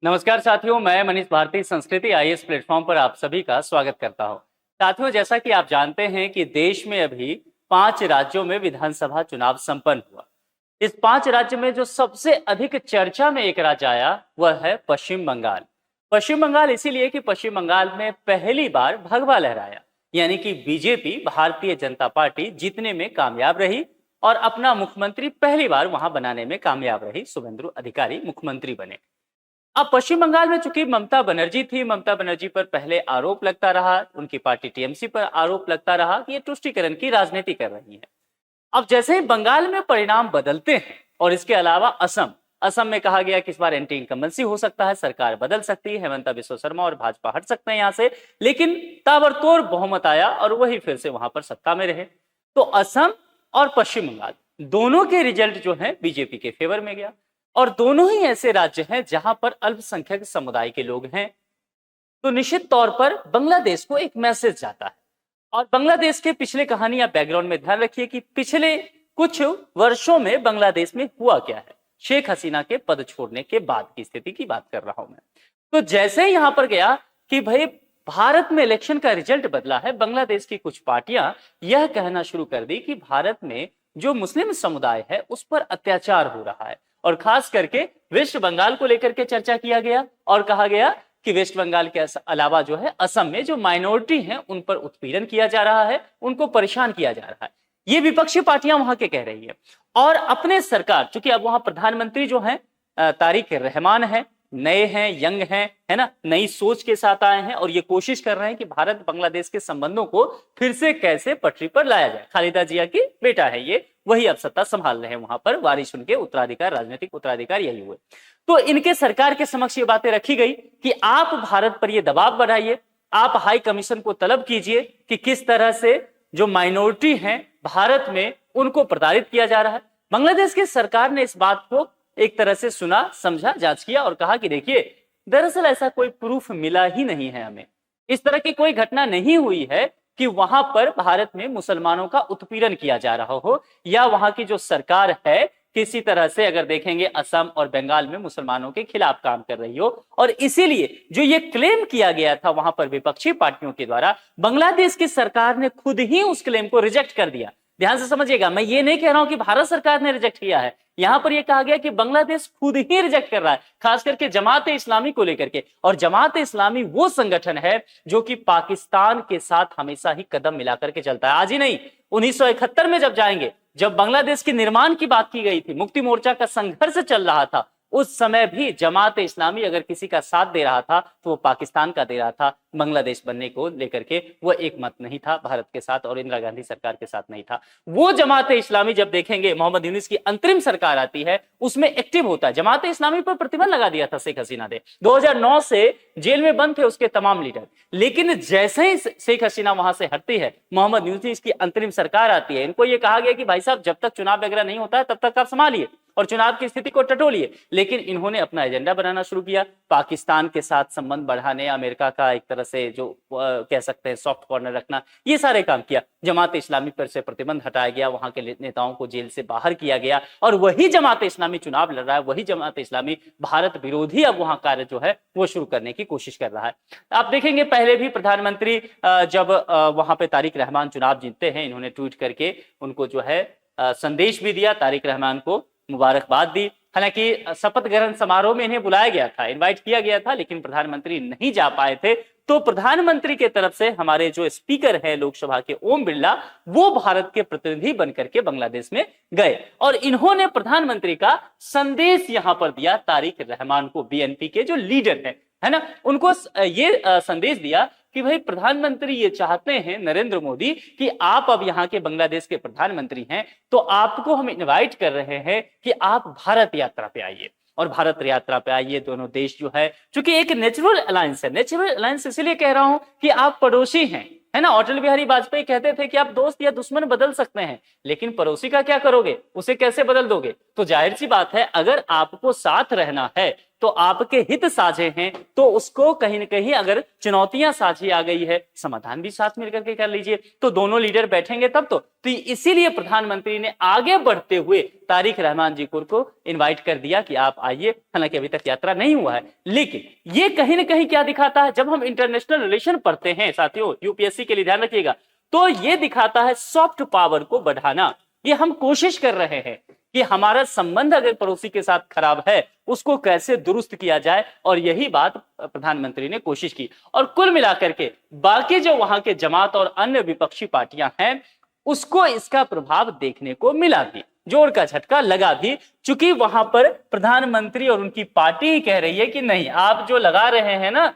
नमस्कार साथियों, मैं मनीष भारती संस्कृति आईएएस प्लेटफॉर्म पर आप सभी का स्वागत करता हूं। साथियों, जैसा कि आप जानते हैं कि देश में अभी 5 राज्यों में विधानसभा चुनाव संपन्न हुआ। इस 5 राज्य में जो सबसे अधिक चर्चा में एक राज्य आया वह है पश्चिम बंगाल। पश्चिम बंगाल इसीलिए कि पश्चिम बंगाल में पहली बार भगवा लहराया, यानी कि बीजेपी भारतीय जनता पार्टी जीतने में कामयाब रही और अपना मुख्यमंत्री पहली बार वहां बनाने में कामयाब रही। शुभेंदु अधिकारी मुख्यमंत्री बने। अब पश्चिम बंगाल में चूंकि ममता बनर्जी थी, ममता बनर्जी पर पहले आरोप लगता रहा, उनकी पार्टी टीएमसी पर आरोप लगता रहा कि ये तुष्टीकरण की राजनीति कर रही है। अब जैसे ही बंगाल में परिणाम बदलते हैं और इसके अलावा असम असम में कहा गया कि इस बार एंटी इनकम्बेंसी हो सकता है, सरकार बदल सकती है, हेमंता बिस्वा शर्मा और भाजपा हट सकते हैं यहां से, लेकिन ताबड़तोड़ बहुमत आया और वही फिर से वहां पर सत्ता में रहे। तो असम और पश्चिम बंगाल दोनों के रिजल्ट जो है बीजेपी के फेवर में गया और दोनों ही ऐसे राज्य हैं जहां पर अल्पसंख्यक समुदाय के लोग हैं। तो निश्चित तौर पर बांग्लादेश को एक मैसेज जाता है। और बांग्लादेश के पिछले कहानी या बैकग्राउंड में ध्यान रखिए कि पिछले कुछ वर्षों में बांग्लादेश में हुआ क्या है। शेख हसीना के पद छोड़ने के बाद की स्थिति की बात कर रहा हूं मैं। तो जैसे ही यहां पर गया कि भाई भारत में इलेक्शन का रिजल्ट बदला है, बांग्लादेश की कुछ पार्टियां यह कहना शुरू कर दी कि भारत में जो मुस्लिम समुदाय है उस पर अत्याचार हो रहा है और खास करके वेस्ट बंगाल को लेकर के चर्चा किया गया और कहा गया कि वेस्ट बंगाल के अलावा जो है असम में जो माइनॉरिटी हैं उन पर उत्पीड़न किया जा रहा है, उनको परेशान किया जा रहा है। ये विपक्षी पार्टियां वहां के कह रही है। और अपने सरकार, चूंकि अब वहां प्रधानमंत्री जो है तारिक रहमान है, नए हैं, यंग हैं, है ना, नई सोच के साथ आए हैं और ये कोशिश कर रहे हैं कि भारत बांग्लादेश के संबंधों को फिर से कैसे पटरी पर लाया जाए। खालिदा जिया की बेटा है ये, वही अब सत्ता संभाल रहे हैं वहां पर, वारिस उनके उत्तराधिकार, राजनीतिक उत्तराधिकार यही हुए। तो इनके सरकार के समक्ष ये बातें रखी गई कि आप भारत पर ये दबाव बढ़ाइए, आप हाई कमीशन को तलब कीजिए कि किस तरह से जो माइनॉरिटी हैं भारत में उनको प्रताड़ित किया जा रहा है। बांग्लादेश की सरकार ने इस बात को एक तरह से सुना, समझा, जांच किया और कहा कि देखिए, दरअसल ऐसा कोई प्रूफ मिला ही नहीं है, हमें इस तरह की कोई घटना नहीं हुई है कि वहां पर भारत में मुसलमानों का उत्पीड़न किया जा रहा हो या वहां की जो सरकार है किसी तरह से, अगर देखेंगे, असम और बंगाल में मुसलमानों के खिलाफ काम कर रही हो। और इसीलिए जो ये क्लेम किया गया था वहां पर विपक्षी पार्टियों के द्वारा, बांग्लादेश की सरकार ने खुद ही उस क्लेम को रिजेक्ट कर दिया। ध्यान से समझिएगा, मैं ये नहीं कह रहा हूं कि भारत सरकार ने रिजेक्ट किया है, यहां पर यह कहा गया कि बांग्लादेश खुद ही रिजेक्ट कर रहा है, खास करके जमात इस्लामी को लेकर के। और जमात इस्लामी वो संगठन है जो कि पाकिस्तान के साथ हमेशा ही कदम मिलाकर के चलता है। आज ही नहीं, 1971 में जब जाएंगे, जब बांग्लादेश के निर्माण की बात की गई थी, मुक्ति मोर्चा का संघर्ष चल रहा था, उस समय भी जमात इस्लामी अगर किसी का साथ दे रहा था तो वो पाकिस्तान का दे रहा था, बांग्लादेश बनने को लेकर के वो एक मत नहीं था भारत के साथ और इंदिरा गांधी सरकार के साथ नहीं था। वो जमात इस्लामी, जब देखेंगे मोहम्मद यूनिस की अंतरिम सरकार आती है, उसमें एक्टिव होता है। जमात इस्लामी पर प्रतिबंध लगा दिया था शेख हसीना ने, 2009 से जेल में बंद थे उसके तमाम लीडर। लेकिन जैसे ही शेख हसीना वहां से हटती है, मोहम्मद यूनिस की अंतरिम सरकार आती है, इनको ये कहा गया कि भाई साहब, जब तक चुनाव वगैरह नहीं होता है तब तक आप संभालिए और चुनाव की स्थिति को टटोलिए। लेकिन इन्होंने अपना एजेंडा बनाना शुरू किया, पाकिस्तान के साथ संबंध बढ़ाने, अमेरिका का एक तरह से जो कह सकते हैं सॉफ्ट कॉर्नर रखना, ये सारे काम किया। जमात इस्लामी पर से प्रतिबंध हटाया गया, वहां के नेताओं को जेल से बाहर किया गया और वही जमात इस्लामी चुनाव लड़ रहा है, वही जमात इस्लामी भारत विरोधी अब वहां कार्य जो है वो शुरू करने की कोशिश कर रहा है। आप देखेंगे, पहले भी प्रधानमंत्री जब वहां पे तारिक रहमान चुनाव जीतते हैं, इन्होंने ट्वीट करके उनको जो है संदेश भी दिया, तारिक रहमान को मुबारकबाद दी। हालांकि शपथ ग्रहण समारोह में इन्हें बुलाया गया था, इनवाइट किया गया था, लेकिन प्रधानमंत्री नहीं जा पाए थे। तो प्रधानमंत्री के तरफ से हमारे जो स्पीकर है लोकसभा के, ओम बिरला, वो भारत के प्रतिनिधि बनकर के बांग्लादेश में गए और इन्होंने प्रधानमंत्री का संदेश यहां पर दिया तारिक रहमान को, बीएनपी के जो लीडर है ना, उनको ये संदेश दिया कि भाई प्रधानमंत्री ये चाहते हैं, नरेंद्र मोदी, कि आप अब यहाँ के बांग्लादेश के प्रधानमंत्री हैं, तो आपको हम इनवाइट कर रहे हैं कि आप भारत यात्रा पे आइए और भारत यात्रा पे आइए। दोनों देश जो है, चूंकि एक नेचुरल अलायंस है, नेचुरल अलायंस इसलिए कह रहा हूं कि आप पड़ोसी हैं, है ना। अटल बिहारी वाजपेयी कहते थे कि आप दोस्त या दुश्मन बदल सकते हैं, लेकिन पड़ोसी का क्या करोगे, उसे कैसे बदल दोगे। तो जाहिर सी बात है, अगर आपको साथ रहना है तो आपके हित साझे हैं, तो उसको कहीं ना कहीं अगर चुनौतियां साझी आ गई है, समाधान भी साथ मिलकर के कर लीजिए। तो दोनों लीडर बैठेंगे तब तो इसीलिए प्रधानमंत्री ने आगे बढ़ते हुए तारिक रहमान जी को इनवाइट कर दिया कि आप आइए। हालांकि अभी तक यात्रा नहीं हुआ है, लेकिन ये कहीं ना कहीं क्या दिखाता है, जब हम इंटरनेशनल रिलेशन पढ़ते हैं साथियों, यूपीएससी के लिए ध्यान रखिएगा, तो ये दिखाता है सॉफ्ट पावर को बढ़ाना। ये हम कोशिश कर रहे हैं कि हमारा संबंध अगर पड़ोसी के साथ खराब है उसको कैसे दुरुस्त किया जाए, और यही बात प्रधानमंत्री ने कोशिश की। और कुल मिलाकर के बाकी जो वहां के जमात और अन्य विपक्षी पार्टियां हैं उसको इसका प्रभाव देखने को मिला भी, जोर का झटका लगा भी, चूंकि वहां पर प्रधानमंत्री और उनकी पार्टी ही कह रही है कि नहीं, आप जो लगा रहे हैं ना,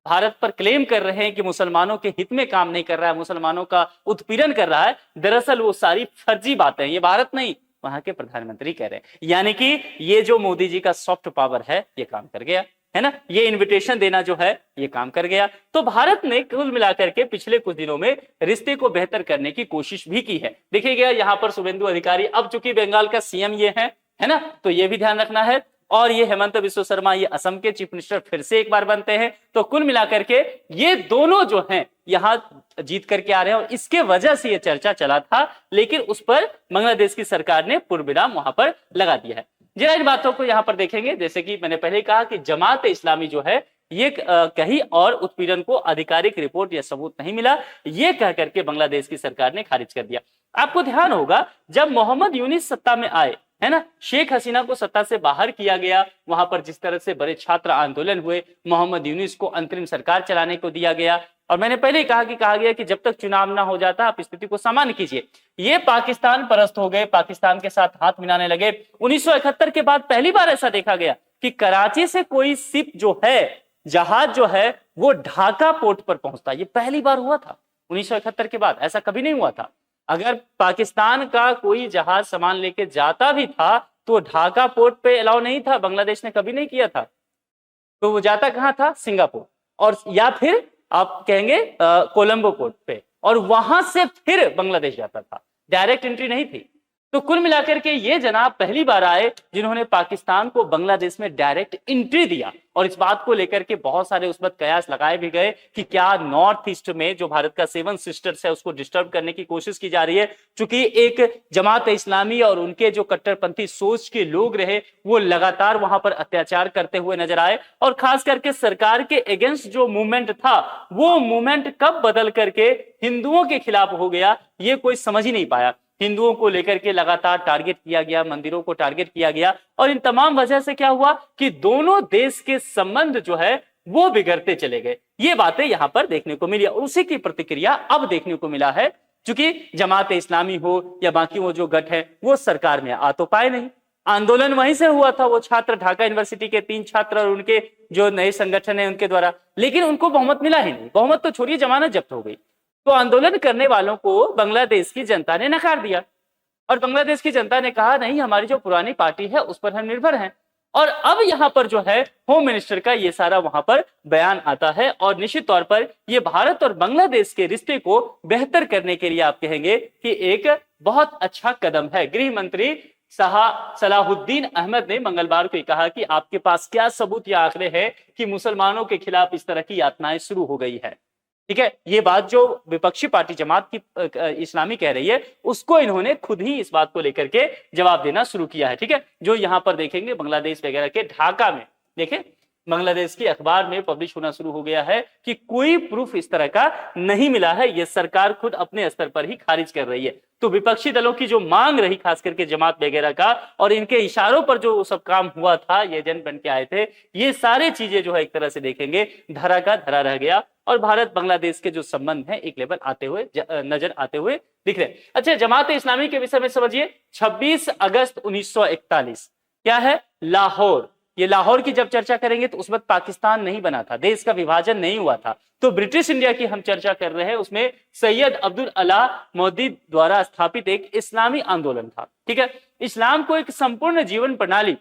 भारत पर क्लेम कर रहे हैं कि मुसलमानों के हित में काम नहीं कर रहा है, मुसलमानों का उत्पीड़न कर रहा है, दरअसल वो सारी फर्जी बातें हैं, ये भारत नहीं वहां के प्रधानमंत्री कह रहे हैं। यानी कि ये जो मोदी जी का सॉफ्ट पावर है ये काम कर गया है ना, ये इनविटेशन देना जो है ये काम कर गया। तो भारत ने कुल मिलाकर के पिछले कुछ दिनों में रिश्ते को बेहतर करने की कोशिश भी की है। देखिएगा यहाँ पर शुभेंदु अधिकारी, अब चूंकि बंगाल का सीएम ये है ना, तो ये भी ध्यान रखना है। और ये हेमंत बिस्व शर्मा ये असम के चीफ मिनिस्टर फिर से एक बार बनते हैं। तो कुल मिलाकर के ये दोनों जो हैं यहां जीत करके आ रहे हैं, और इसके वजह से ये चर्चा चला था, लेकिन उस पर बांग्लादेश की सरकार ने पूर्णविराम वहां पर लगा दिया है। जरा इन बातों को यहां पर देखेंगे, जैसे कि मैंने पहले कहा कि जमात इस्लामी जो है ये कहीं और उत्पीड़न को आधिकारिक रिपोर्ट या सबूत नहीं मिला, ये कह करके बांग्लादेश की सरकार ने खारिज कर दिया। आपको ध्यान होगा जब मोहम्मद यूनिस सत्ता में आए है ना, शेख हसीना को सत्ता से बाहर किया गया, वहां पर जिस तरह से बड़े छात्र आंदोलन हुए, मोहम्मद यूनिस को अंतरिम सरकार चलाने को दिया गया, और मैंने पहले ही कहा गया कि जब तक चुनाव ना हो जाता आप स्थिति को सामान्य कीजिए। ये पाकिस्तान परस्त हो गए, पाकिस्तान के साथ हाथ मिलाने लगे। 1971 के बाद पहली बार ऐसा देखा गया कि कराची से कोई शिप जो है, जहाज जो है, वो ढाका पोर्ट पर पहुंचता, ये पहली बार हुआ था 1971 के बाद, ऐसा कभी नहीं हुआ था। अगर पाकिस्तान का कोई जहाज सामान लेके जाता भी था तो ढाका पोर्ट पे अलाउ नहीं था, बांग्लादेश ने कभी नहीं किया था। तो वो जाता कहां था, सिंगापुर, और या फिर आप कहेंगे कोलंबो पोर्ट पे, और वहां से फिर बांग्लादेश जाता था, डायरेक्ट एंट्री नहीं थी। तो कुल मिलाकर के ये जनाब पहली बार आए जिन्होंने पाकिस्तान को बांग्लादेश में डायरेक्ट एंट्री दिया, और इस बात को लेकर के बहुत सारे उस वक्त कयास लगाए भी गए कि क्या नॉर्थ ईस्ट में जो भारत का 7 सिस्टर्स है उसको डिस्टर्ब करने की कोशिश की जा रही है, क्योंकि एक जमात इस्लामी और उनके जो कट्टरपंथी सोच के लोग रहे वो लगातार वहां पर अत्याचार करते हुए नजर आए, और खास करके सरकार के अगेंस्ट जो मूवमेंट था वो मूवमेंट कब बदल करके हिंदुओं के खिलाफ हो गया ये कोई समझ ही नहीं पाया। हिंदुओं को लेकर के लगातार टारगेट किया गया, मंदिरों को टारगेट किया गया, और इन तमाम वजह से क्या हुआ कि दोनों देश के संबंध जो है वो बिगड़ते चले गए। ये बातें यहां पर देखने को मिली, और उसी की प्रतिक्रिया अब देखने को मिला है, क्योंकि जमात इस्लामी हो या बाकी वो जो गठ है वो सरकार में आ तो पाए नहीं। आंदोलन वहीं से हुआ था, वो छात्र ढाका यूनिवर्सिटी के 3 छात्र और उनके जो नए संगठन है उनके द्वारा, लेकिन उनको बहुमत मिला ही नहीं। बहुमत तो छोड़िए, जमानत जब्त हो गई। तो आंदोलन करने वालों को बांग्लादेश की जनता ने नकार दिया, और बांग्लादेश की जनता ने कहा नहीं, हमारी जो पुरानी पार्टी है उस पर हम निर्भर हैं। और अब यहां पर जो है होम मिनिस्टर का ये सारा वहां पर बयान आता है, और निश्चित तौर पर ये भारत और बांग्लादेश के रिश्ते को बेहतर करने के लिए आप कहेंगे कि एक बहुत अच्छा कदम है। गृह मंत्री सलाहुद्दीन अहमद ने मंगलवार को कहा कि आपके पास क्या सबूत या आंकड़े हैं कि मुसलमानों के खिलाफ इस तरह की यातनाएं शुरू हो गई है। ठीक है, ये बात जो विपक्षी पार्टी जमात की इस्लामी कह रही है उसको इन्होंने खुद ही इस बात को लेकर के जवाब देना शुरू किया है। ठीक है, जो यहां पर देखेंगे बांग्लादेश वगैरह के ढाका में, देखें बांग्लादेश की अखबार में पब्लिश होना शुरू हो गया है कि कोई प्रूफ इस तरह का नहीं मिला है, यह सरकार खुद अपने स्तर पर ही खारिज कर रही है। तो विपक्षी दलों की जो मांग रही खास करके जमात वगैरह का, और इनके इशारों पर जो सब काम हुआ था, ये एजेंट बन के आए थे, ये सारे चीजें जो है एक तरह से देखेंगे धरा का धरा रह गया, और भारत बांग्लादेश के जो संबंध है एक लेवल आते हुए नजर आते हुए दिख रहे। अच्छा, जमात इस्लामी के विषय में समझिए, 26 अगस्त 1941 क्या है, लाहौर, ये लाहौर की जब चर्चा करेंगे तो उस वक्त पाकिस्तान नहीं बना था, देश का विभाजन नहीं हुआ था। तो ब्रिटिश इंडिया की हम चर्चा कर रहे हैं, उसमें सैयद अब्दुल अला मोदी द्वारा स्थापित एक इस्लामी आंदोलन था। ठीक है, इस्लाम को एक संपूर्ण जीवन प्रणाली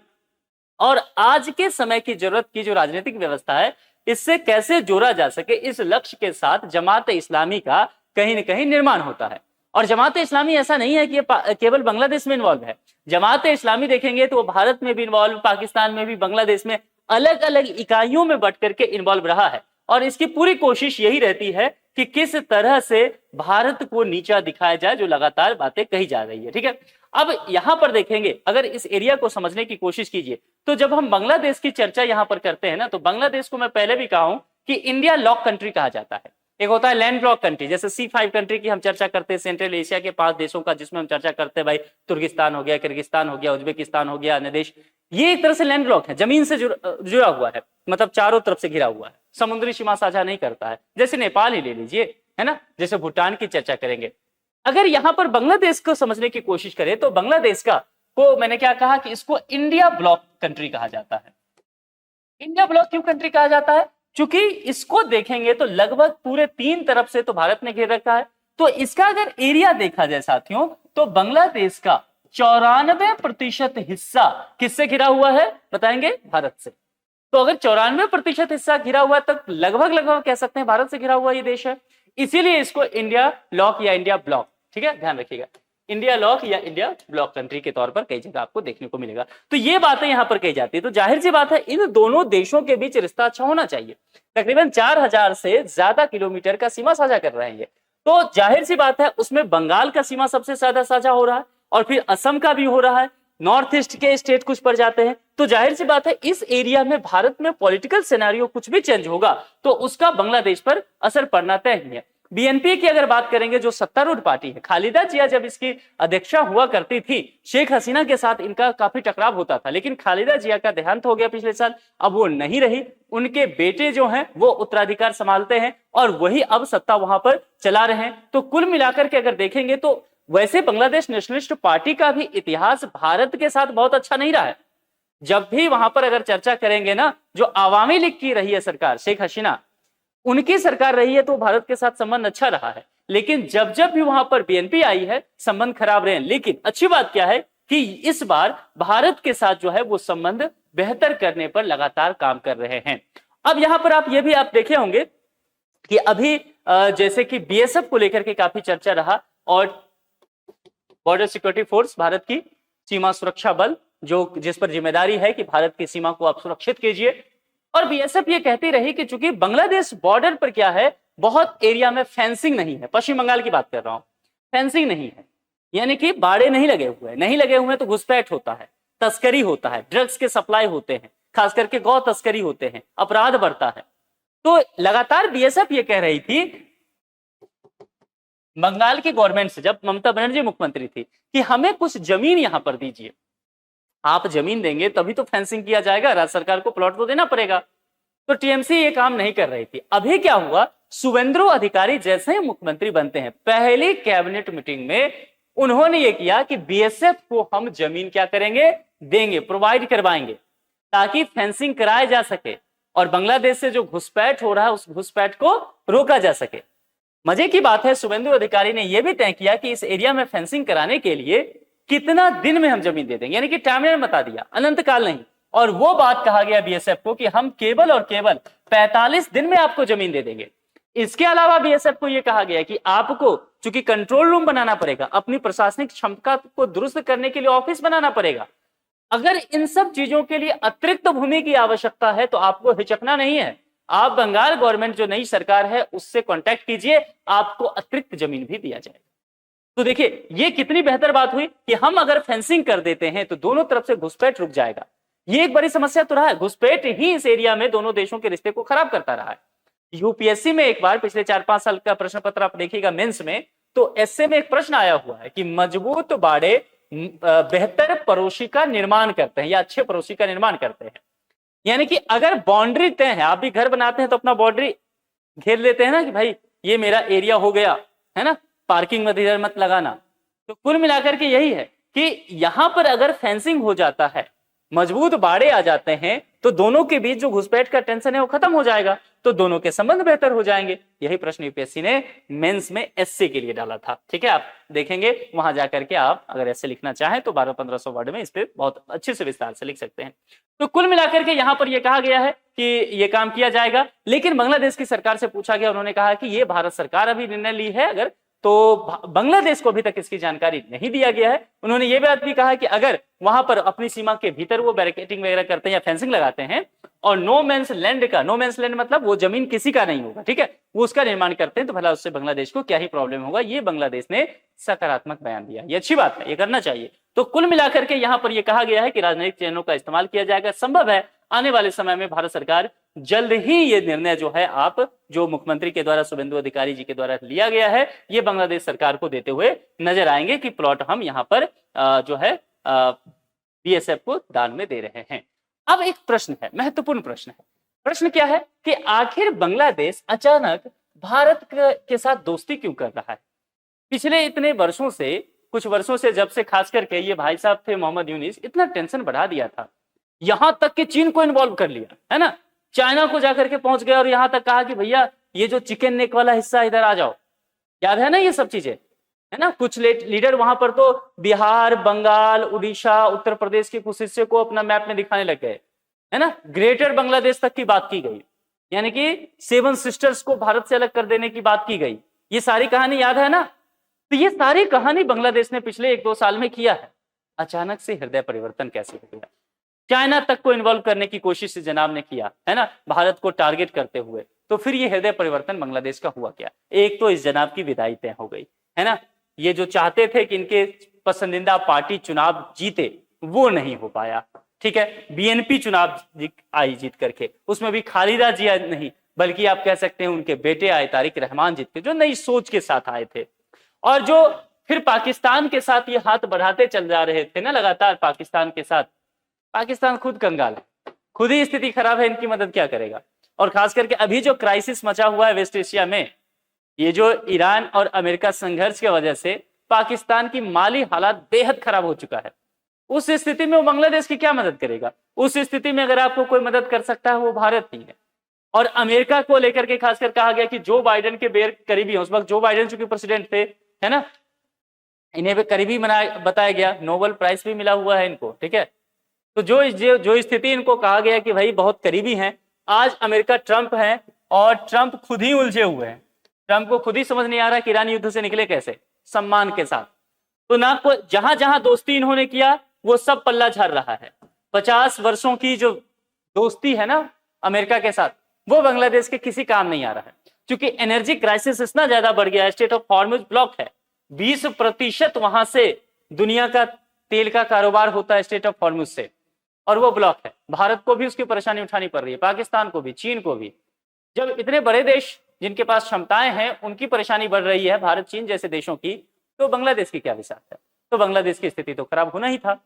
और आज के समय की जरूरत की जो राजनीतिक व्यवस्था है इससे कैसे जोड़ा जा सके, इस लक्ष्य के साथ जमात इस्लामी का कहीं न कहीं निर्माण होता है। और जमात इस्लामी ऐसा नहीं है कि ये केवल बांग्लादेश में इन्वॉल्व है। जमात इस्लामी देखेंगे तो वो भारत में भी इन्वॉल्व, पाकिस्तान में भी, बांग्लादेश में, अलग अलग इकाइयों में बंट करके इन्वॉल्व रहा है और इसकी पूरी कोशिश यही रहती है कि किस तरह से भारत को नीचा दिखाया जाए, जो लगातार बातें कही जा रही है। ठीक है, अब यहां पर देखेंगे, अगर इस एरिया को समझने की कोशिश कीजिए तो जब हम बांग्लादेश की चर्चा यहां पर करते हैं ना, तो बांग्लादेश को मैं पहले भी कहा हूं कि इंडिया लॉक कंट्री कहा जाता है। एक होता है लैंड लॉक कंट्री, जैसे C5 कंट्री की हम चर्चा करते हैं, सेंट्रल एशिया के 5 देशों का, जिसमें हम चर्चा करते हैं भाई तुर्किस्तान हो गया, किर्गिस्तान हो गया, उज्बेकिस्तान हो गया, अन्य देश। ये एक तरह से लैंड लॉक है, जमीन से जुड़ा हुआ है, मतलब चारों तरफ से घिरा हुआ है, समुद्री सीमा साझा नहीं करता है। जैसे नेपाल ही ले लीजिए, है ना, जैसे भूटान की चर्चा करेंगे। अगर यहां पर बांग्लादेश को समझने की कोशिश करें तो बांग्लादेश का को मैंने क्या कहा कि इसको इंडिया ब्लॉक कंट्री कहा जाता है। इंडिया ब्लॉक क्यों कंट्री कहा जाता है? क्योंकि इसको देखेंगे तो लगभग पूरे 3 तरफ से तो भारत ने घेर रखा है। तो इसका अगर एरिया देखा जाए साथियों, तो बांग्लादेश का 94% हिस्सा किससे घिरा हुआ है बताएंगे? भारत से। तो अगर 94% हिस्सा घिरा हुआ है, तब लगभग कह सकते हैं भारत से घिरा हुआ ये देश है। इसीलिए इसको इंडिया लॉक या इंडिया ब्लॉक, ठीक है, ध्यान रखिएगा, इंडिया लॉक या इंडिया ब्लॉक कंट्री के तौर पर कई जगह आपको देखने को मिलेगा। तो ये बातें यहां पर कही जाती है। तो जाहिर सी बात है इन दोनों देशों के बीच रिश्ता अच्छा होना चाहिए। तकरीबन 4000 से ज्यादा किलोमीटर का सीमा साझा कर रहे हैं ये, तो जाहिर सी बात है उसमें बंगाल का सीमा सबसे ज्यादा साझा हो रहा है और फिर असम का भी हो रहा है, नॉर्थ ईस्ट के स्टेट कुछ पड़ जाते हैं। तो जाहिर सी बात है इस एरिया में भारत में पॉलिटिकल सिनेरियो कुछ भी चेंज होगा तो उसका बांग्लादेश पर असर पड़ना तय ही है। बीएनपी की अगर बात करेंगे, जो सत्तारूढ़ पार्टी है, खालिदा जिया जब इसकी अध्यक्षा हुआ करती थी, शेख हसीना के साथ इनका काफी टकराव होता था, लेकिन खालिदा जिया का देहांत हो गया पिछले साल, अब वो नहीं रही, उनके बेटे जो हैं वो उत्तराधिकार संभालते हैं और वही अब सत्ता वहां पर चला रहे हैं। तो कुल मिलाकर के अगर देखेंगे तो वैसे बांग्लादेश नेशनलिस्ट पार्टी का भी इतिहास भारत के साथ बहुत अच्छा नहीं रहा है। जब भी वहां पर अगर चर्चा करेंगे ना, जो आवामी लीग की रही है सरकार, शेख हसीना उनकी सरकार रही है, तो भारत के साथ संबंध अच्छा रहा है। लेकिन जब जब भी वहां पर बीएनपी आई है संबंध खराब रहे हैं। लेकिन अच्छी बात क्या है कि इस बार भारत के साथ जो है वो संबंध बेहतर करने पर लगातार काम कर रहे हैं। अब यहां पर आप ये भी आप देखे होंगे कि अभी जैसे कि बीएसएफ को लेकर के काफी चर्चा रहा और बॉर्डर सिक्योरिटी फोर्स, भारत की सीमा सुरक्षा बल, जो जिस पर जिम्मेदारी है कि भारत की सीमा को आप सुरक्षित कीजिए। और बीएसएफ ये कहती रही कि चूंकि बांग्लादेश बॉर्डर पर क्या है, बहुत एरिया में फेंसिंग नहीं है, पश्चिम बंगाल की बात कर रहा हूं, फेंसिंग नहीं है, यानी कि बाड़े नहीं लगे हुए तो घुसपैठ होता है, तस्करी होता है, ड्रग्स के सप्लाई होते हैं, खास करके गौ तस्करी होते हैं, अपराध बढ़ता है। तो लगातार बीएसएफ ये कह रही थी बंगाल की गवर्नमेंट से, जब ममता बनर्जी मुख्यमंत्री थी, कि हमें कुछ जमीन यहां पर दीजिए, आप जमीन देंगे तभी तो फेंसिंग किया जाएगा, राज्य सरकार को प्लॉट तो देना पड़ेगा। तो टीएमसी ये काम नहीं कर रही थी। अभी क्या हुआ, शुभेंदु अधिकारी जैसे ही मुख्यमंत्री बनते हैं, पहली कैबिनेट मीटिंग में उन्होंने ये किया कि बीएसएफ को हम जमीन क्या करेंगे, देंगे, प्रोवाइड करवाएंगे, ताकि फेंसिंग कराया जा सके और बांग्लादेश से जो घुसपैठ हो रहा है उस घुसपैठ को रोका जा सके। मजे की बात है, शुभेंदु अधिकारी ने यह भी तय किया कि इस एरिया में फेंसिंग कराने के लिए कितना दिन में हम जमीन दे देंगे, यानी कि टाइमलाइन बता दिया, अनंत काल नहीं। और वो बात कहा गया बीएसएफ को कि हम केवल और केवल 45 दिन में आपको जमीन दे देंगे। इसके अलावा बीएसएफ को यह कहा गया कि आपको चूंकि कंट्रोल रूम बनाना पड़ेगा, अपनी प्रशासनिक क्षमता को दुरुस्त करने के लिए ऑफिस बनाना पड़ेगा। अगर इन सब चीजों के लिए अतिरिक्त भूमि की आवश्यकता है तो आपको हिचकना नहीं है, आप बंगाल गवर्नमेंट जो नई सरकार है उससे कांटेक्ट कीजिए, आपको अतिरिक्त जमीन भी दिया जाएगा। तो देखिए ये कितनी बेहतर बात हुई कि हम अगर फेंसिंग कर देते हैं तो दोनों तरफ से घुसपैठ रुक जाएगा। ये एक बड़ी समस्या तो रहा है, घुसपैठ ही इस एरिया में दोनों देशों के रिश्ते को खराब करता रहा है। यूपीएससी में एक बार पिछले 4-5 साल का प्रश्न पत्र आप देखिएगा मेंस में, तो एसए में एक प्रश्न आया हुआ है कि मजबूत बाड़े बेहतर पड़ोसी का निर्माण करते हैं या अच्छे पड़ोसी का निर्माण करते हैं। यानी कि अगर बाउंड्री तय है, आप भी घर बनाते हैं तो अपना बाउंड्री घेर लेते हैं ना कि भाई ये मेरा एरिया हो गया, है ना, पार्किंग में इधर मत लगाना। तो कुल मिलाकर के यही है कि यहां पर अगर फेंसिंग हो जाता है, मजबूत बाड़े आ जाते हैं, तो दोनों के बीच जो घुसपैठ का टेंशन है वो खत्म हो जाएगा, तो दोनों के संबंध बेहतर हो जाएंगे। यही प्रश्न यूपीएससी ने मेंस में एसए के लिए डाला था। ठीक है, आप देखेंगे वहां जाकर के आप अगर एसए लिखना चाहें तो 1200-1500 वर्ड में इस पे बहुत अच्छे से विस्तार से लिख सकते हैं। तो कुल मिलाकर के यहां पर यह कहा गया है कि यह काम किया जाएगा। लेकिन बांग्लादेश की सरकार से पूछा गया, उन्होंने कहा कि यह भारत सरकार अभी निर्णय ली है, अगर तो बांग्लादेश को अभी तक इसकी जानकारी नहीं दिया गया है। उन्होंने ये बात भी कहा कि अगर वहां पर अपनी सीमा के भीतर वो बैरिकेडिंग वगैरह करते हैं या फेंसिंग लगाते हैं और नो मैंस लैंड मतलब वो जमीन किसी का नहीं होगा, ठीक है, वो उसका निर्माण करते हैं, तो भला उससे बांग्लादेश को क्या ही प्रॉब्लम होगा। ये बांग्लादेश ने सकारात्मक बयान दिया, ये अच्छी बात है, ये करना चाहिए। तो कुल मिलाकर के यहाँ पर यह कहा गया है कि राजनीतिक चैनलों का इस्तेमाल किया जाएगा। संभव है आने वाले समय में भारत सरकार जल्द ही ये निर्णय जो है आप जो मुख्यमंत्री के द्वारा शुभेंदु अधिकारी जी के द्वारा लिया गया है, ये बांग्लादेश सरकार को देते हुए नजर आएंगे कि प्लॉट हम यहाँ पर जो है बीएसएफ को दान में दे रहे हैं। अब एक प्रश्न है, महत्वपूर्ण प्रश्न है। प्रश्न क्या है कि आखिर बांग्लादेश अचानक भारत के साथ दोस्ती क्यों कर रहा है? पिछले इतने वर्षों से, कुछ वर्षों से, जब से खास करके ये भाई साहब थे मोहम्मद यूनिस, इतना टेंशन बढ़ा दिया था, यहां तक कि चीन को इन्वॉल्व कर लिया है ना, चाइना को जाकर के पहुंच गया और यहां तक कहा कि भैया ये जो चिकन नेक वाला हिस्सा इधर आ जाओ। याद है ना ये सब चीजें, है ना। कुछ लीडर वहां पर तो बिहार, बंगाल, उड़ीसा, उत्तर प्रदेश के कुछ हिस्से को अपना मैप में दिखाने लग गए, है ना। ग्रेटर बांग्लादेश तक की बात की गई, यानी कि 7 सिस्टर्स को भारत से अलग कर देने की बात की गई। ये सारी कहानी याद है ना। तो ये सारी कहानी बांग्लादेश ने पिछले 1-2 साल में किया है। अचानक से हृदय परिवर्तन कैसे हो गया? चाइना तक को इन्वॉल्व करने की कोशिश जनाब ने किया, है ना, भारत को टारगेट करते हुए। तो फिर ये हृदय परिवर्तन बांग्लादेश का हुआ क्या? एक तो इस जनाब की विदाई तय हो गई, है ना। ये जो चाहते थे कि इनके पसंदीदा पार्टी चुनाव जीते, वो नहीं हो पाया, ठीक है। बीएनपी चुनाव आई जीत करके, उसमें भी खालिदा जिया नहीं, बल्कि आप कह सकते हैं उनके बेटे आए तारिक रहमान जीत के, जो नई सोच के साथ आए थे। और जो फिर पाकिस्तान के साथ ये हाथ बढ़ाते चल जा रहे थे ना लगातार पाकिस्तान के साथ, पाकिस्तान खुद कंगाल है, खुद ही स्थिति खराब है, इनकी मदद क्या करेगा। और खास करके अभी जो क्राइसिस मचा हुआ है वेस्ट एशिया में, ये जो ईरान और अमेरिका संघर्ष की वजह से पाकिस्तान की माली हालात बेहद खराब हो चुका है। उस स्थिति में वो बांग्लादेश की क्या मदद करेगा? उस स्थिति में अगर आपको कोई मदद कर सकता है वो भारत ही है। और अमेरिका को लेकर के खासकर कहा गया कि जो बाइडेन के बेर करीबी, उस वक्त जो बाइडेन चूंकि प्रेसिडेंट थे, है ना, इन्हें भी करीबी बताया गया, नोबेल प्राइज भी मिला हुआ है इनको, ठीक है। तो जो स्थिति इनको कहा गया कि भाई बहुत करीबी हैं, आज अमेरिका ट्रंप है और ट्रंप खुद ही उलझे हुए हैं। ट्रंप को खुद ही समझ नहीं आ रहा कि ईरान युद्ध से निकले कैसे सम्मान के साथ। तो ना को जहां जहां दोस्ती इन्होंने किया वो सब पल्ला झाड़ रहा है। 50 वर्षों की जो दोस्ती है ना अमेरिका के साथ, वो बांग्लादेश के किसी काम नहीं आ रहा है, क्योंकि एनर्जी क्राइसिस इतना ज्यादा बढ़ गया है। स्टेट ऑफ हॉर्मुज ब्लॉक है, 20% वहां से दुनिया का तेल का कारोबार होता है स्टेट ऑफ हॉर्मुज से, और वो ब्लॉक है। भारत को भी उसकी परेशानी उठानी पड़ रही है, पाकिस्तान को भी, चीन को भी। जब इतने बड़े देश जिनके पास क्षमताएं हैं उनकी परेशानी बढ़ रही है, भारत चीन जैसे देशों की, तो बांग्लादेश की क्या विसाख है? तो बांग्लादेश की स्थिति तो खराब होना ही था।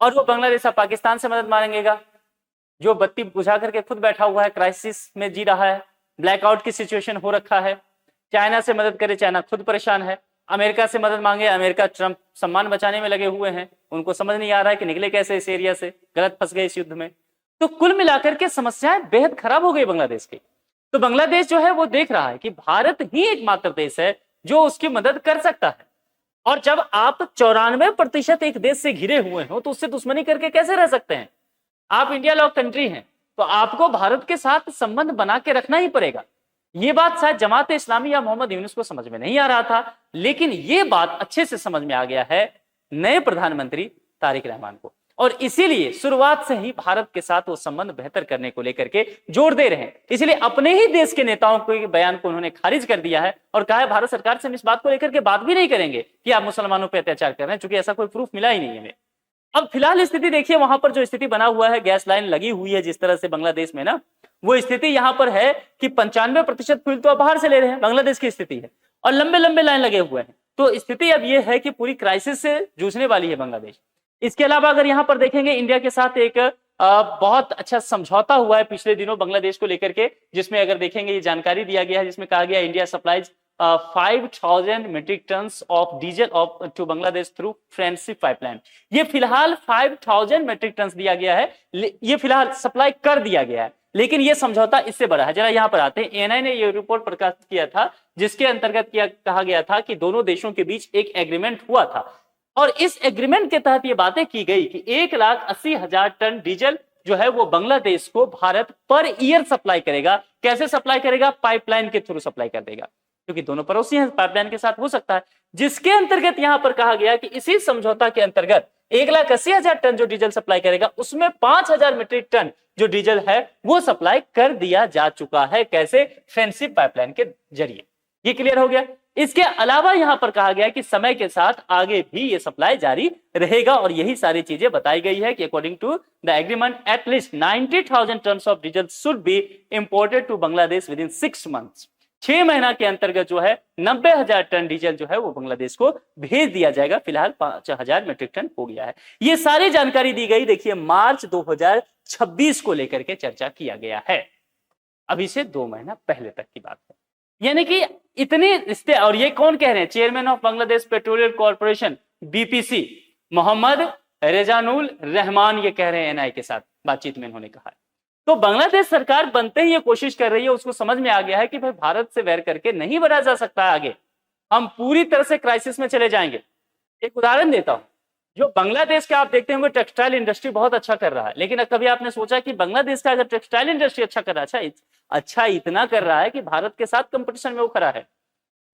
और वो बांग्लादेश अब पाकिस्तान से मदद मांगेगा, जो बत्ती बुझा करके खुद बैठा हुआ है, क्राइसिस में जी रहा है, ब्लैकआउट की सिचुएशन हो रखा है। चाइना से मदद करे, चाइना खुद परेशान है। अमेरिका से मदद मांगे, अमेरिका ट्रंप सम्मान बचाने में लगे हुए हैं, उनको समझ नहीं आ रहा है कि निकले कैसे इस एरिया से, गलत फंस गए इस युद्ध में। तो कुल मिलाकर के समस्याएं बेहद खराब हो गई बांग्लादेश की। तो बांग्लादेश जो है वो देख रहा है कि भारत ही एकमात्र देश है जो उसकी मदद कर सकता है। और जब आप 94% एक देश से घिरे हुए हो तो उससे दुश्मनी करके कैसे रह सकते हैं? आप इंडिया लॉक कंट्री हैं, तो आपको भारत के साथ संबंध बना के रखना ही पड़ेगा। ये बात शायद जमात इस्लामी या मोहम्मद यूनुस को समझ में नहीं आ रहा था, लेकिन ये बात अच्छे से समझ में आ गया है नए प्रधानमंत्री तारिक रहमान को। और इसीलिए शुरुआत से ही भारत के साथ वो संबंध बेहतर करने को लेकर के जोर दे रहे हैं। इसलिए अपने ही देश के नेताओं के बयान को उन्होंने खारिज कर दिया है और कहा है भारत सरकार से हम इस बात को लेकर के बात भी नहीं करेंगे कि आप मुसलमानों पर अत्याचार कर रहे हैं, चूंकि ऐसा कोई प्रूफ मिला ही नहीं है हमें। अब फिलहाल स्थिति देखिए, वहां पर जो स्थिति बना हुआ है, गैस लाइन लगी हुई है जिस तरह से बांग्लादेश में ना, वो स्थिति यहां पर है कि 95% फ्यूल तो बाहर से ले रहे हैं, बांग्लादेश की स्थिति है, और लंबे लंबे लाइन लगे हुए हैं। तो स्थिति अब ये है कि पूरी क्राइसिस से जूझने वाली है बांग्लादेश। इसके अलावा अगर यहां पर देखेंगे, इंडिया के साथ एक बहुत अच्छा समझौता हुआ है पिछले दिनों बांग्लादेश को लेकर के, जिसमें अगर देखेंगे ये जानकारी दिया गया है, जिसमें कहा गया India supplies 5,000 metric tons of diesel to Bangladesh through friendship pipeline. ये फिलहाल 5,000 metric tons दिया गया है, ये फिलहाल सप्लाई कर दिया गया है, लेकिन ये समझौता इससे बड़ा है। जरा यहां पर आते हैं, एएनआई ने ये रिपोर्ट प्रकाशित किया था जिसके अंतर्गत कहा गया था कि दोनों देशों के बीच एक एग्रीमेंट हुआ था, और इस एग्रीमेंट के तहत ये बातें की गई कि 1,80,000 टन डीजल जो है वो बांग्लादेश को भारत पर ईयर सप्लाई करेगा। कैसे सप्लाई करेगा? पाइपलाइन के थ्रू सप्लाई कर देगा। क्योंकि दोनों पड़ोसी हैं, पाइपलाइन के साथ हो सकता है, जिसके अंतर्गत यहां पर कहा गया कि इसी समझौता के अंतर्गत 1,80,000 टन जो डीजल सप्लाई करेगा, उसमें 5,000 मीट्रिक टन जो डीजल है वो सप्लाई कर दिया जा चुका है। कैसे? फ्रेंडशिप पाइपलाइन के जरिए। ये क्लियर हो गया। इसके अलावा यहां पर कहा गया कि समय के साथ आगे भी ये सप्लाई जारी रहेगा, और यही सारी चीजें बताई गई है कि according to the agreement at least 90,000 ton of diesel should be imported to Bangladesh within 6 months. 6 महीना के अंतर्गत जो है 90,000 टन डीजल जो है वो बांग्लादेश को भेज दिया जाएगा। फिलहाल 5,000 मीट्रिक टन हो गया है। ये सारी जानकारी दी गई, देखिए मार्च 2026 को लेकर के चर्चा किया गया है। अभी से 2 महीना पहले तक की बात है। यानी कि इतने रिश्ते, और ये कौन कह रहे हैं? Chairman of Bangladesh petroleum corporation BPC Mohammad Rezanul Rahman ये कह रहे हैं एनआई के साथ बातचीत में, इन्होंने कहा है। तो बांग्लादेश सरकार बनते ही ये कोशिश कर रही है, उसको समझ में आ गया है कि भाई भारत से वैर करके नहीं बढ़ा जा सकता है आगे, हम पूरी तरह से क्राइसिस में चले जाएंगे। एक उदाहरण देता हूं, जो बांग्लादेश का आप देखते होंगे टेक्सटाइल इंडस्ट्री बहुत अच्छा कर रहा है, लेकिन कभी आपने सोचा कि बांग्लादेश का अगर टेक्सटाइल इंडस्ट्री अच्छा कर रहा है, अच्छा इतना कर रहा है कि भारत के साथ कंपटीशन में वो खड़ा है,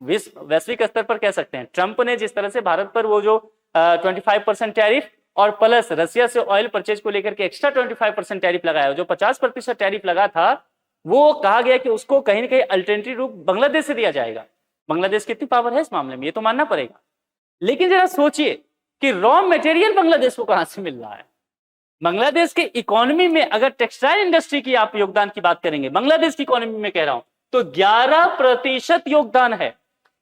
वैश्विक स्तर पर कह सकते हैं। ट्रंप ने जिस तरह से भारत पर वो जो 25% टैरिफ और प्लस रशिया से ऑयल परचेज को लेकर के एक्स्ट्रा 25% टैरिफ लगाया, जो 50% टैरिफ लगा था, वो कहा गया कि उसको कहीं ना कहीं अल्टरनेटिव रूप बांग्लादेश से दिया जाएगा। बांग्लादेश कितनी पावर है इस मामले में, ये तो मानना पड़ेगा। लेकिन जरा सोचिए कि रॉ मटेरियल बांग्लादेश को कहां से मिल रहा है। बांग्लादेश के इकोनॉमी में अगर टेक्सटाइल इंडस्ट्री की आप योगदान की बात करेंगे, बांग्लादेश की इकोनॉमी में कह रहा हूं, तो 11% योगदान है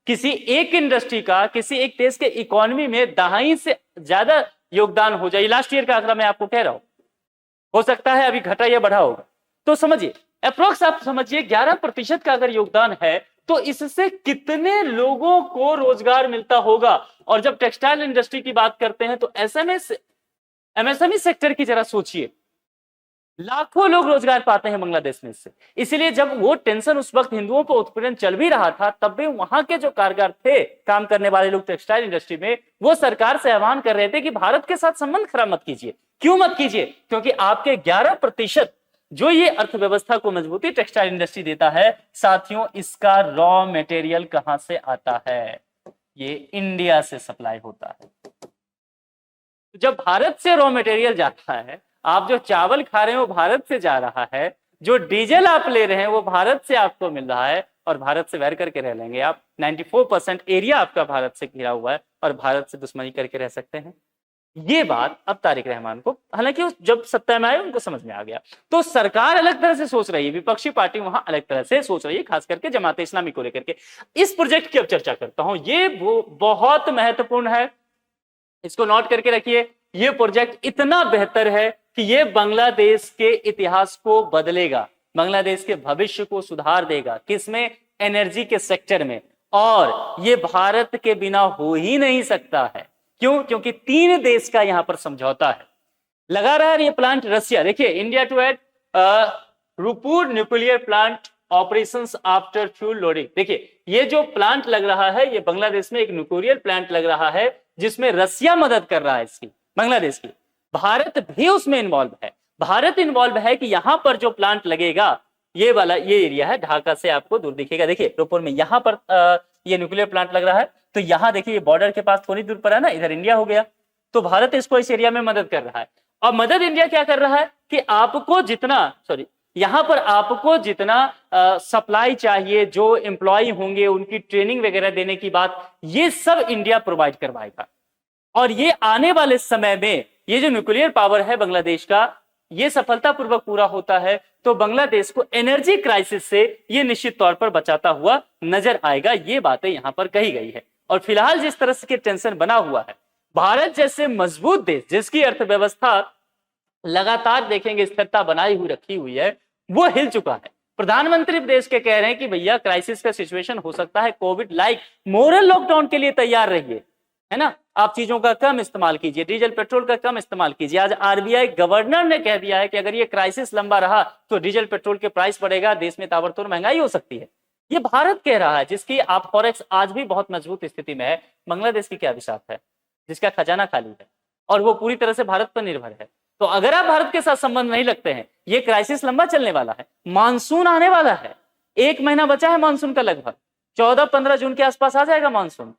किसी एक इंडस्ट्री का, किसी एक देश के इकोनॉमी में 2.5 से ज्यादा योगदान हो जाए। लास्ट ईयर का आंकड़ा मैं आपको कह रहा हूं, हो सकता है अभी घटा या बढ़ा होगा। तो समझिए अप्रोक्स, आप समझिए 11% का अगर योगदान है तो इससे कितने लोगों को रोजगार मिलता होगा। और जब टेक्सटाइल इंडस्ट्री की बात करते हैं तो एमएसएमई सेक्टर की जरा सोचिए, लाखों लोग रोजगार पाते हैं बांग्लादेश में इससे। इसलिए जब वो टेंशन उस वक्त हिंदुओं पर उत्पीड़न चल भी रहा था, तब भी वहां के जो कारीगर थे, काम करने वाले लोग टेक्सटाइल इंडस्ट्री में, वो सरकार से आह्वान कर रहे थे कि भारत के साथ संबंध खराब मत कीजिए। क्यों मत कीजिए? क्योंकि आपके 11% जो ये अर्थव्यवस्था को मजबूती टेक्सटाइल इंडस्ट्री देता है, साथियों इसका रॉ मटेरियल कहां से आता है? ये इंडिया से सप्लाई होता है। जब भारत से रॉ मटेरियल जाता है, आप जो चावल खा रहे हैं वो भारत से जा रहा है, जो डीजल आप ले रहे हैं वो भारत से आपको मिल रहा है, और भारत से वैर करके रह लेंगे आप। 94% एरिया आपका भारत से घिरा हुआ है और भारत से दुश्मनी करके रह सकते हैं। ये बात अब तारिक रहमान को, हालांकि जब सत्ता में आए उनको समझ में आ गया। तो सरकार अलग तरह से सोच रही है, विपक्षी पार्टी वहां अलग तरह से सोच रही है, खास करके जमाते इस्लामी को लेकर के। इस प्रोजेक्ट की अब चर्चा करता हूं, ये बहुत महत्वपूर्ण है, इसको नोट करके रखिए। ये प्रोजेक्ट इतना बेहतर है कि ये बांग्लादेश के इतिहास को बदलेगा, बांग्लादेश के भविष्य को सुधार देगा। किसमें? एनर्जी के सेक्टर में। और ये भारत के बिना हो ही नहीं सकता है। क्यों? क्योंकि 3 देश का यहां पर समझौता है। लगा रहा है ये प्लांट रशिया, देखिए, India to aid Rooppur nuclear plant operations after fuel loading. देखिए, ये जो प्लांट लग रहा है, ये बांग्लादेश में एक न्यूक्लियर प्लांट लग रहा है, जिसमें रशिया मदद कर रहा है इसकी, बांग्लादेश की। भारत भी उसमें इन्वॉल्व है। भारत इन्वॉल्व है कि यहां पर जो प्लांट लगेगा, ये वाला ये एरिया है, ढाका से आपको दूर दिखेगा, देखिए रूपुर में, यहां पर ये न्यूक्लियर प्लांट लग रहा है। तो यहां देखिए, ये बॉर्डर के पास थोड़ी दूर पर है ना, इधर इंडिया हो गया। तो भारत इसको इस एरिया में मदद कर रहा है। और मदद इंडिया क्या कर रहा है कि आपको जितना, यहां पर आपको जितना सप्लाई चाहिए, जो एम्प्लॉय होंगे उनकी ट्रेनिंग वगैरह देने की बात, ये सब इंडिया प्रोवाइड करवाएगा। और ये आने वाले समय में ये जो न्यूक्लियर पावर है बांग्लादेश का, ये सफलतापूर्वक पूरा होता है तो बांग्लादेश को एनर्जी क्राइसिस से ये निश्चित तौर पर बचाता हुआ नजर आएगा। ये बातें यहां पर कही गई है। और फिलहाल जिस तरह से टेंशन बना हुआ है, भारत जैसे मजबूत देश जिसकी अर्थव्यवस्था लगातार देखेंगे स्थिरता बनाई हुई रखी हुई है, वो हिल चुका है। प्रधानमंत्री देश के कह रहे हैं कि भैया क्राइसिस का सिचुएशन हो सकता है, कोविड लाइक मोरल लॉकडाउन के लिए तैयार रहिए, है ना। आप चीजों का कम इस्तेमाल कीजिए, डीजल पेट्रोल का कम इस्तेमाल कीजिए। आज आरबीआई गवर्नर ने कह दिया है कि अगर ये क्राइसिस लंबा रहा तो डीजल पेट्रोल के प्राइस बढ़ेगा, देश में ताबड़तोड़ महंगाई हो सकती है। ये भारत कह रहा है, जिसकी आप फॉरेक्स आज भी बहुत मजबूत स्थिति में है। बांग्लादेश की क्या विसात है, जिसका खजाना खाली है और वो पूरी तरह से भारत पर निर्भर है। तो अगर आप भारत के साथ संबंध नहीं रखते हैं, ये क्राइसिस लंबा चलने वाला है। मानसून आने वाला है, 1 महीना बचा है मानसून का, लगभग 14-15 जून के आसपास आ जाएगा मानसून,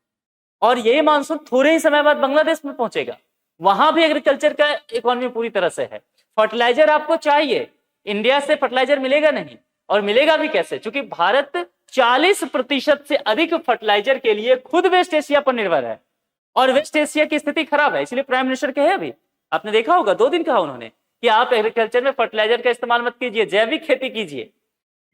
और ये मानसून थोड़े ही समय बाद बांग्लादेश में पहुंचेगा। वहां भी एग्रीकल्चर का इकोनॉमी पूरी तरह से है। फर्टिलाइजर आपको चाहिए, इंडिया से फर्टिलाइजर मिलेगा नहीं, और मिलेगा भी कैसे, क्योंकि भारत 40% से अधिक फर्टिलाइजर के लिए खुद वेस्ट एशिया पर निर्भर है, और वेस्ट एशिया की स्थिति खराब है। इसलिए प्राइम मिनिस्टर कहे, अभी आपने देखा होगा 2 दिन कहा उन्होंने कि आप एग्रीकल्चर में फर्टिलाइजर का इस्तेमाल मत कीजिए, जैविक खेती कीजिए।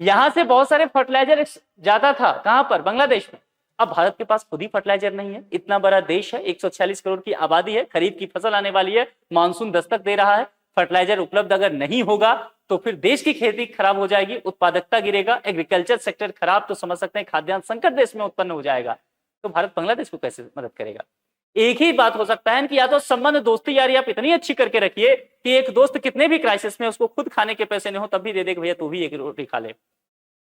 यहां से बहुत सारे फर्टिलाइजर जाता था कहां पर, बांग्लादेश में। अब भारत के पास खुद ही फर्टिलाइजर नहीं है। इतना बड़ा देश है, 146 करोड़ की आबादी है, खरीफ की फसल आने वाली है, मानसून दस्तक दे रहा है, फर्टिलाइजर उपलब्ध अगर नहीं होगा तो फिर देश की खेती खराब हो जाएगी, उत्पादकता गिरेगा, एग्रीकल्चर सेक्टर खराब, तो समझ सकते हैं खाद्यान्न संकट देश में उत्पन्न हो जाएगा। तो भारत बांग्लादेश को कैसे मदद करेगा? एक ही बात हो सकता है कि या तो संबंध, दोस्ती यारी आप इतनी अच्छी करके रखिए कि एक दोस्त कितने भी क्राइसिस में उसको खुद खाने के पैसे नहीं हो तब भी दे दे भैया तू भी एक रोटी खा ले।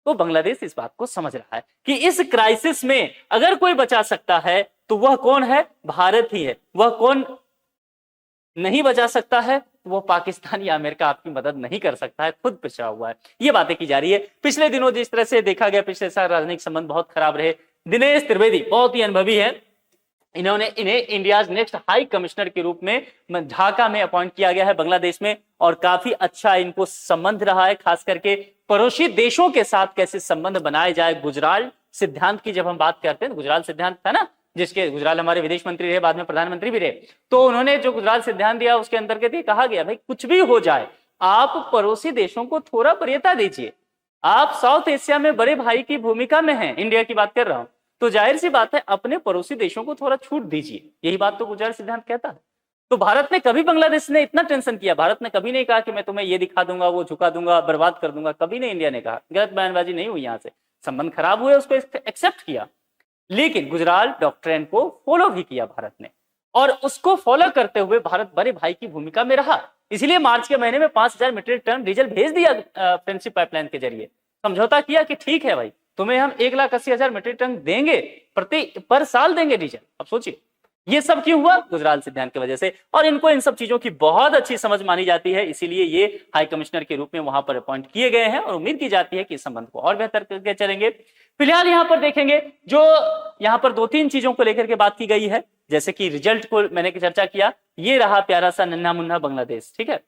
तो बांग्लादेश इस बात को समझ रहा है कि इस क्राइसिस में अगर कोई बचा सकता है तो वह कौन है? भारत ही है। वह कौन नहीं बचा सकता है? वो पाकिस्तान या अमेरिका आपकी मदद नहीं कर सकता है, खुद पिछड़ा हुआ है। ये बातें की जा रही है। पिछले दिनों जिस तरह से देखा गया, पिछले साल राजनीतिक संबंध बहुत खराब रहे। दिनेश त्रिवेदी बहुत ही अनुभवी है, इन्हें इंडिया नेक्स्ट हाई कमिश्नर के रूप में ढाका में अपॉइंट किया गया है बांग्लादेश में, और काफी अच्छा इनको संबंध रहा है, खास करके पड़ोसी देशों के साथ कैसे संबंध बनाए जाए। गुजराल सिद्धांत की जब हम बात करते हैं, गुजराल सिद्धांत था ना, जिसके गुजराल हमारे विदेश मंत्री रहे, बाद में प्रधानमंत्री भी रहे, तो उन्होंने जो गुजराल सिद्धांत दिया उसके अंतर्गत ये कहा गया भाई कुछ भी हो जाए आप पड़ोसी देशों को थोड़ा वरीयता दीजिए। आप साउथ एशिया में बड़े भाई की भूमिका में हैं, इंडिया की बात कर रहा हूं, तो जाहिर सी बात है अपने पड़ोसी देशों को थोड़ा छूट दीजिए। यही बात तो गुजराल सिद्धांत कहता है। तो भारत ने कभी बांग्लादेश ने इतना टेंशन किया, भारत ने कभी नहीं कहा कि मैं तुम्हें ये दिखा दूंगा, वो झुका दूंगा, बर्बाद कर दूंगा, कभी नहीं इंडिया ने कहा। गलत बयानबाजी नहीं हुई, यहां से संबंध खराब हुए उसको एक्सेप्ट किया, लेकिन गुजराल डॉक्ट्रिन को फॉलो भी किया भारत ने, और उसको फॉलो करते हुए भारत बड़े भाई की भूमिका में रहा। इसलिए मार्च के महीने में 5000 मीट्रिक टन डीजल भेज दिया फ्रेंडशिप पाइपलाइन के जरिए, समझौता किया कि ठीक है भाई तुम्हें हम 1,80,000 मीट्रिक टन देंगे, पर साल देंगे डीजल। अब सोचिए ये सब क्यों हुआ? गुजराल सिद्धांत की वजह से। और इनको इन सब चीजों की बहुत अच्छी समझ मानी जाती है, इसीलिए ये हाई कमिश्नर के रूप में वहां पर अपॉइंट किए गए हैं, और उम्मीद की जाती है कि इस संबंध को और बेहतर करके चलेंगे। फिलहाल यहाँ पर देखेंगे जो यहाँ पर 2-3 चीजों को लेकर के बात की गई है, जैसे कि रिजल्ट को मैंने चर्चा किया, ये रहा प्यारा सा नन्हा मुन्ना बांग्लादेश, ठीक है।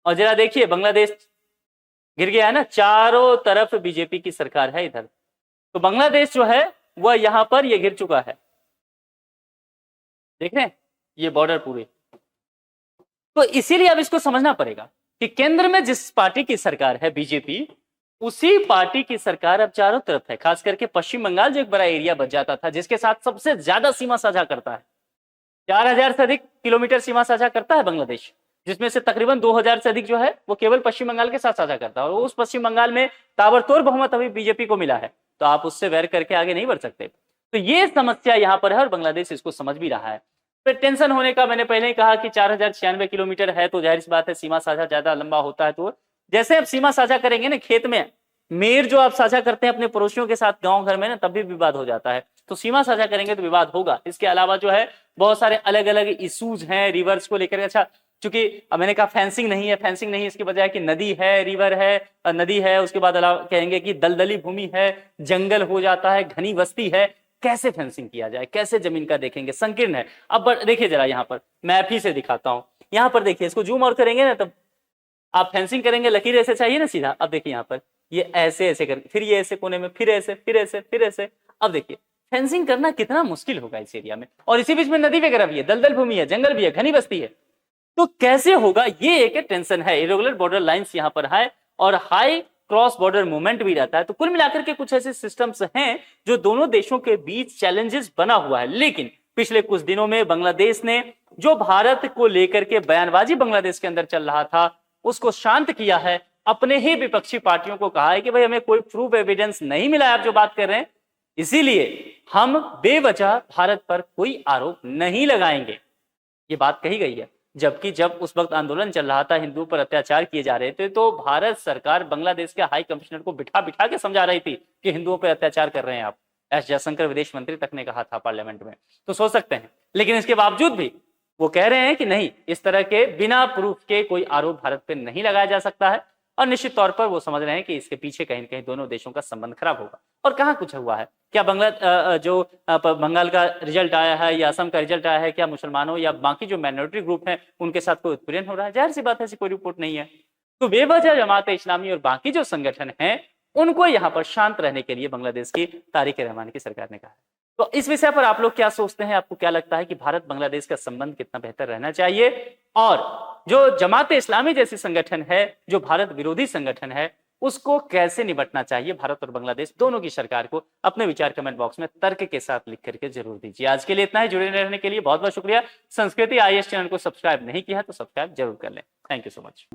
और जरा देखिए बांग्लादेश गिर गया है ना, चारों तरफ बीजेपी की सरकार है इधर, तो बांग्लादेश जो है वह यहां पर ये गिर चुका है, देख रहे हैं ये बॉर्डर पूरे। तो इसीलिए अब इसको समझना पड़ेगा कि केंद्र में जिस पार्टी की सरकार है बीजेपी, उसी पार्टी की सरकार अब चारों तरफ है। खास करके पश्चिम बंगाल जो एक बड़ा एरिया बच जाता था, जिसके साथ सबसे ज्यादा सीमा साझा करता है, 4000 से अधिक किलोमीटर सीमा साझा करता है बांग्लादेश, जिसमें से तकरीबन 2000 से अधिक जो है वो केवल पश्चिम बंगाल के साथ साझा करता है, और उस पश्चिम बंगाल में ताबड़तोड़ बहुमत अभी बीजेपी को मिला है, तो आप उससे वैर करके आगे नहीं बढ़ सकते। तो ये समस्या यहाँ पर है, और बांग्लादेश इसको समझ भी रहा है। फिर टेंशन होने का मैंने पहले ही कहा कि 4096 किलोमीटर है, तो जाहिर सी बात है सीमा साझा ज्यादा लंबा होता है, तो जैसे आप सीमा साझा करेंगे ना, खेत में मेर जो आप साझा करते हैं अपने पड़ोसियों के साथ गांव घर में ना, तब भी विवाद हो जाता है, तो सीमा साझा करेंगे तो विवाद होगा। इसके अलावा जो है बहुत सारे अलग अलग इश्यूज हैं रिवर्स को लेकर। अच्छा, चूंकि मैंने कहा फेंसिंग नहीं है, फेंसिंग नहीं, इसकी बजाय कि नदी है, रिवर है, नदी है, उसके बाद अलावा कहेंगे कि दलदली भूमि है, जंगल हो जाता है, घनी बस्ती है, कैसे फेंसिंग किया जाए, कैसे जमीन का देखेंगे, संकीर्ण है। अब देखिए जरा यहाँ पर मैप ही से दिखाता हूँ, यहाँ पर देखिए, इसको जूम और करेंगे ना तब आप फेंसिंग करेंगे, लकीर ऐसे चाहिए ना सीधा। अब देखिए यहाँ पर ये ऐसे ऐसे कर, फिर ये ऐसे कोने में, फिर ऐसे, फिर ऐसे, फिर ऐसे। अब देखिए फेंसिंग करना कितना मुश्किल होगा इस एरिया में, और इसी बीच में नदी वगैरह भी है, दलदल भूमि है, जंगल भी है, घनी बस्ती है, तो कैसे होगा? ये एक टेंशन है। इरेगुलर बॉर्डर लाइंस यहाँ पर है, और हाई क्रॉस बॉर्डर मूवमेंट भी रहता है। तो कुल मिलाकर के कुछ ऐसे सिस्टम्स हैं जो दोनों देशों के बीच चैलेंजेस बना हुआ है। लेकिन पिछले कुछ दिनों में बांग्लादेश ने जो भारत को लेकर के बयानबाजी बांग्लादेश के अंदर चल रहा था, उसको शांत किया है। अपने ही विपक्षी पार्टियों को कहा है कि भाई हमें कोई प्रूफ एविडेंस नहीं मिला है आप जो बात कर रहे हैं, इसीलिए हम बेवजह भारत पर कोई आरोप नहीं लगाएंगे, ये बात कही गई है। जबकि जब उस वक्त आंदोलन चल रहा था, हिंदुओं पर अत्याचार किए जा रहे थे, तो भारत सरकार बांग्लादेश के हाई कमिश्नर को बिठा बिठा के समझा रही थी कि हिंदुओं पर अत्याचार कर रहे हैं आप। एस जयशंकर विदेश मंत्री तक ने कहा था पार्लियामेंट में, तो सोच सकते हैं। लेकिन इसके बावजूद भी वो कह रहे हैं कि नहीं, इस तरह के बिना प्रूफ के कोई आरोप भारत पे नहीं लगाया जा सकता है। और निश्चित तौर पर वो समझ रहे हैं कि इसके पीछे कहीं न कहीं दोनों देशों का संबंध खराब होगा। और कहाँ कुछ हुआ है? क्या बंगाल का रिजल्ट आया है या असम का रिजल्ट आया है, क्या मुसलमानों या बाकी जो माइनॉरिटी ग्रुप हैं उनके साथ कोई उत्पीड़न हो रहा है? जाहिर सी बात है, ऐसी कोई रिपोर्ट नहीं है। तो बेवजह जमात-ए-इस्लामी और बाकी जो संगठन हैं, उनको यहाँ पर शांत रहने के लिए बांग्लादेश की तारिक-ए-रहमान की सरकार ने कहा है। तो इस विषय पर आप लोग क्या सोचते हैं? आपको क्या लगता है कि भारत बांग्लादेश का संबंध कितना बेहतर रहना चाहिए? और जो जमात-ए-इस्लामी जैसी संगठन है, जो भारत विरोधी संगठन है, उसको कैसे निपटना चाहिए? भारत और बांग्लादेश दोनों की सरकार को अपने विचार कमेंट बॉक्स में तर्क के साथ लिख करके जरूर दीजिए। आज के लिए इतना ही। जुड़े रहने के लिए बहुत बहुत शुक्रिया। संस्कृति आईएएस चैनल को सब्सक्राइब नहीं किया है तो सब्सक्राइब जरूर कर लें। Thank you so much.